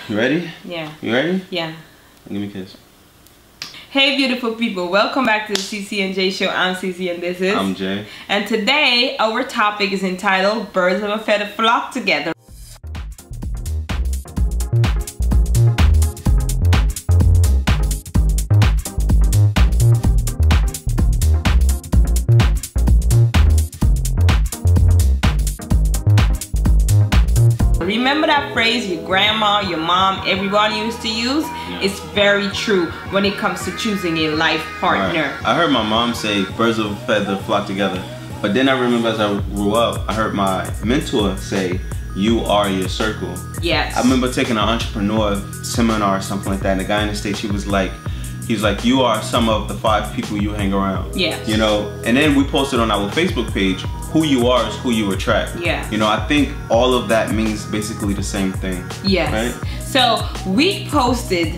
You ready? Yeah. You ready? Yeah. Give me a kiss. Hey beautiful people, welcome back to the CC&J show. I'm CC and this is... I'm Jay. And today our topic is entitled Birds of a Feather Flock Together. Remember that phrase your grandma, your mom, everyone used to use? Yeah. It's very true when it comes to choosing a life partner. Right. I heard my mom say birds of a feather flock together. But then I remember as I grew up, I heard my mentor say, you are your circle. Yes. I remember taking an entrepreneur seminar or something like that, and the guy in the stage, he's like, you are some of the 5 people you hang around. Yes. You know, and then we posted on our Facebook page, who you are is who you attract. Yeah. You know, I think all of that means basically the same thing. Yes. Right? So we posted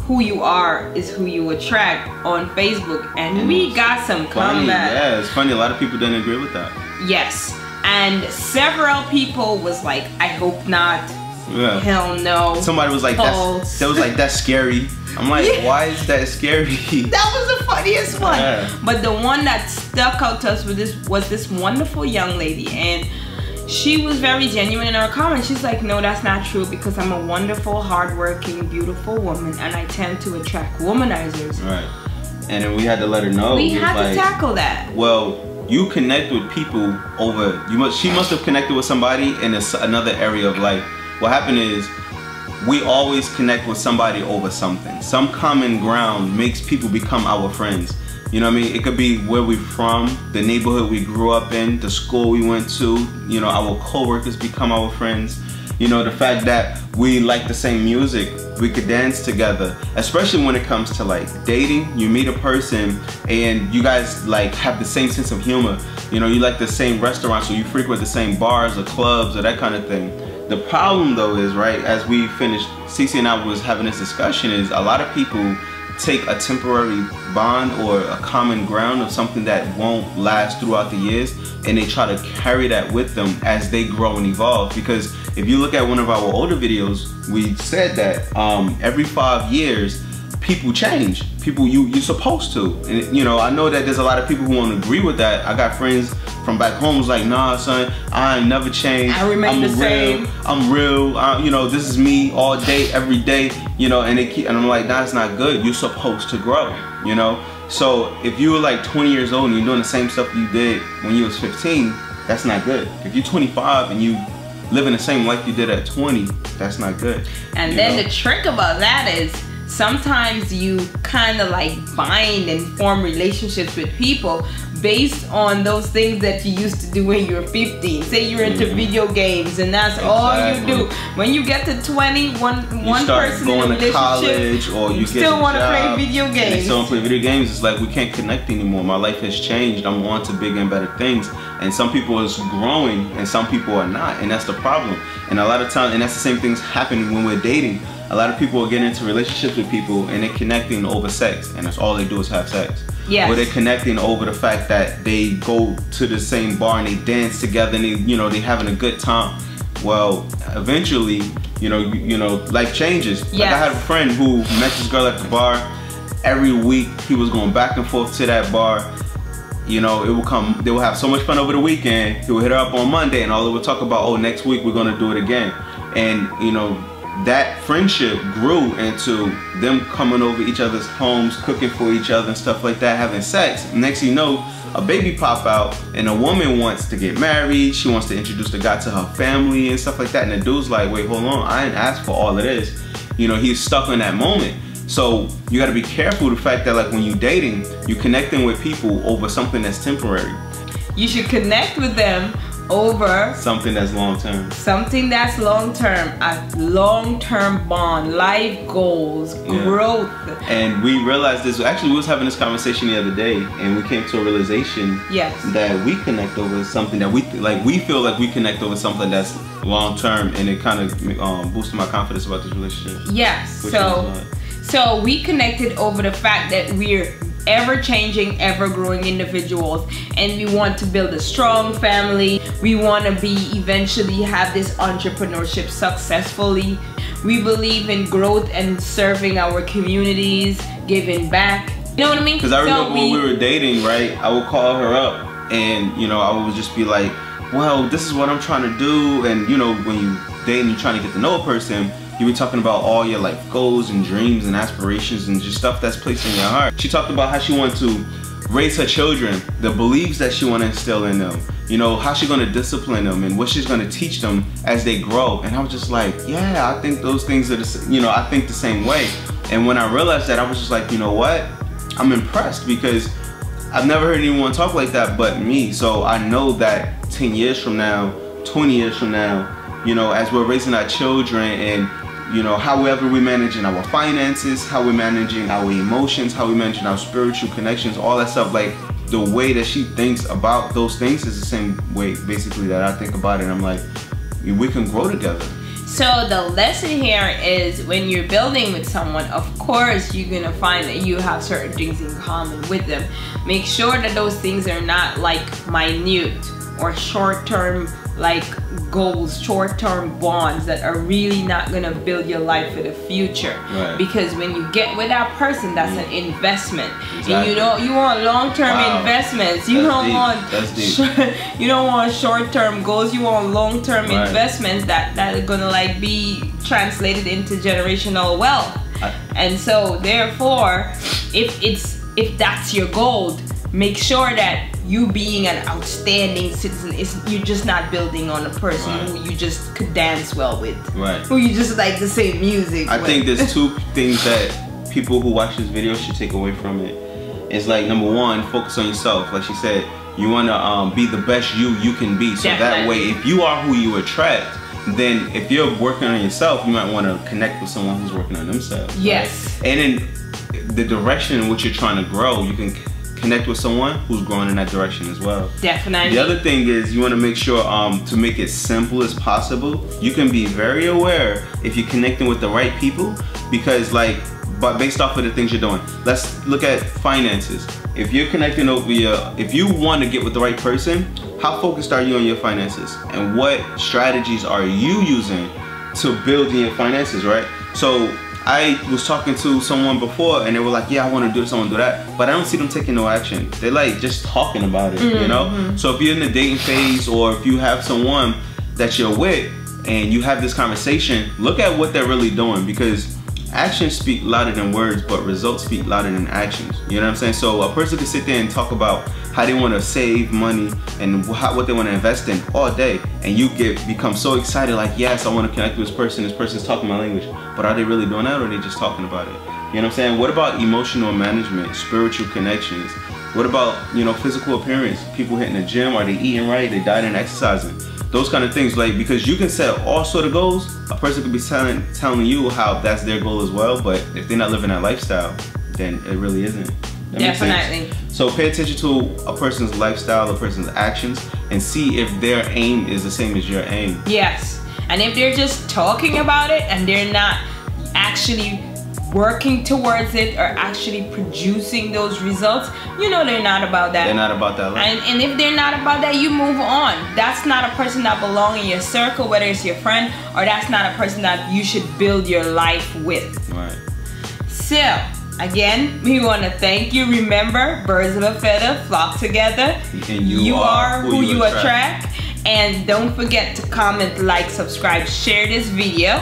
who you are is who you attract on Facebook, and we got some comeback. Yeah, it's funny. A lot of people didn't agree with that. Yes. And several people was like, I hope not. Yeah. Hell no. Somebody was like, that's scary. I'm like, yeah. Why is that scary? That was the funniest one. Yeah. But the one that stuck out to us was this wonderful young lady, and she was very genuine in her comments. She's like, no, that's not true, because I'm a wonderful, hardworking, beautiful woman, and I tend to attract womanizers. Right. And then we had to let her know. We had to tackle that. Well, you connect with people over. She must have connected with somebody in another area of life. What happened is, we always connect with somebody over something. Some common ground makes people become our friends. You know what I mean? It could be where we're from, the neighborhood we grew up in, the school we went to, you know, our co-workers become our friends. You know, the fact that we like the same music, we could dance together, especially when it comes to like dating. You meet a person and you guys like have the same sense of humor. You know, you like the same restaurants, or you frequent the same bars or clubs or that kind of thing. The problem though is, right, as we finished, CC and I was having this discussion, is a lot of people take a temporary bond or a common ground of something that won't last throughout the years, and they try to carry that with them as they grow and evolve. Because if you look at one of our older videos, we said that every 5 years, people change. People, you're supposed to. And you know, I know that there's a lot of people who won't agree with that. I got friends from back home who's like, nah son, I ain't never changed. I remain the same. I'm real. You know, this is me all day, every day. You know, and I'm like, nah, it's not good. You're supposed to grow. You know, so if you were like 20 years old and you're doing the same stuff you did when you was 15, that's not good. If you're 25 and you living the same life you did at 20, that's not good. And then the trick about that is, sometimes you kind of like bind and form relationships with people based on those things that you used to do when you were 15. Say you're into video games and that's all you do. When you get to 20, one person in a relationship, college, or you still want to play video games. You still want to play video games. It's like we can't connect anymore. My life has changed. I'm on to bigger and better things. And some people is growing and some people are not. And that's the problem. And a lot of times, and that's the same things happen when we're dating. A lot of people are getting into relationships with people and they're connecting over sex, and that's all they do is have sex. Yes. Or they're connecting over the fact that they go to the same bar and they dance together and they having a good time. Well, eventually, you know, life changes. Yes. Like I had a friend who met this girl at the bar. Every week he was going back and forth to that bar. You know, they will have so much fun over the weekend. He would hit her up on Monday and all they would talk about, oh, next week we're gonna do it again. And you know, that friendship grew into them coming over each other's homes, cooking for each other and stuff like that, having sex. Next thing you know, a baby pop out and a woman wants to get married. She wants to introduce the guy to her family and stuff like that. And the dude's like, wait, hold on, I didn't ask for all of this. You know, he's stuck in that moment. So you gotta be careful the fact that like when you're dating, you're connecting with people over something that's temporary. You should connect with them over something that's long-term. Something that's long-term, a long-term bond, life goals, growth. And we realized this, actually we was having this conversation the other day and we came to a realization that we connect over something that we feel like we connect over something that's long-term, and it kind of boosted my confidence about this relationship. Yes, so we connected over the fact that we're ever-changing, ever-growing individuals, and we want to build a strong family. We want to eventually have this entrepreneurship successfully. We believe in growth and serving our communities, giving back. You know what I mean? Because I remember when we were dating, right? I would call her up and, you know, I would just be like, well, this is what I'm trying to do. And, you know, when you date and you're trying to get to know a person, you were talking about all your life goals and dreams and aspirations and just stuff that's placed in your heart. She talked about how she wanted to raise her children, the beliefs that she wanted to instill in them, you know, how she's going to discipline them and what she's going to teach them as they grow. And I was just like, yeah, I think those things are the, you know, I think the same way. And when I realized that, I was just like, you know what? I'm impressed because I've never heard anyone talk like that but me. So I know that 10 years from now, 20 years from now, you know, as we're raising our children and, you know, however we're managing our finances, how we're managing our emotions, how we're managing our spiritual connections, all that stuff, like the way that she thinks about those things is the same way basically that I think about it. I'm like, we can grow together. So the lesson here is when you're building with someone, of course you're gonna find that you have certain things in common with them. Make sure that those things are not like minute or short-term like goals, short-term bonds that are really not gonna build your life for the future. Right. Because when you get with that person, that's an investment. Exactly. And you want long-term investments. You don't want you don't want short-term goals. You want long-term investments that are gonna like be translated into generational wealth. And so therefore, if that's your goal, make sure that you being an outstanding citizen is you're just not building on a person who you just could dance well with, who you just like the same music I with. think there's two things that people who watch this video should take away from it. It's like, number one, focus on yourself. Like she said, you want to be the best you can be. So that way, if you are who you attract, then if you're working on yourself, you might want to connect with someone who's working on themselves. Yes. Right? And in the direction in which you're trying to grow, you can connect with someone who's growing in that direction as well. Definitely. The other thing is you want to make sure to make it simple as possible. You can be very aware if you're connecting with the right people, because but based off of the things you're doing. Let's look at finances. If you're connecting over if you want to get with the right person, how focused are you on your finances? And what strategies are you using to build in your finances, right? So I was talking to someone before and they were like, yeah, I want to do this, I want to do that. But I don't see them taking no action. They're like just talking about it, you know? So if you're in the dating phase or if you have someone that you're with and you have this conversation, look at what they're really doing, because actions speak louder than words, but results speak louder than actions. You know what I'm saying? So a person can sit there and talk about how they want to save money and what they want to invest in all day, and you become so excited, like, yes, I want to connect with this person. This person's talking my language, but are they really doing that, or are they just talking about it? You know what I'm saying? What about emotional management, spiritual connections? What about, you know, physical appearance? People hitting the gym, are they eating right? They dieting and exercising? Those kind of things, like, because you can set all sort of goals. A person could be telling you how that's their goal as well, but if they're not living that lifestyle, then it really isn't. Definitely. So pay attention to a person's lifestyle, a person's actions, and see if their aim is the same as your aim. Yes. And if they're just talking about it and they're not actually working towards it or actually producing those results, you know they're not about that. They're not about that life. And if they're not about that, you move on. That's not a person that belongs in your circle, whether it's your friend, or that's not a person that you should build your life with. Right. So, again, we want to thank you. Remember, birds of a feather flock together. And you are who you attract. And don't forget to comment, like, subscribe, share this video.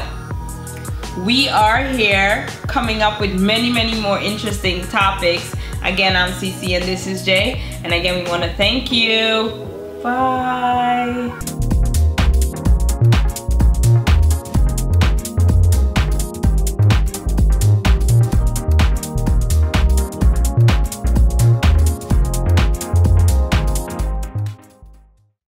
We are here coming up with many more interesting topics. Again, I'm CC and this is J. And again, we want to thank you. Bye.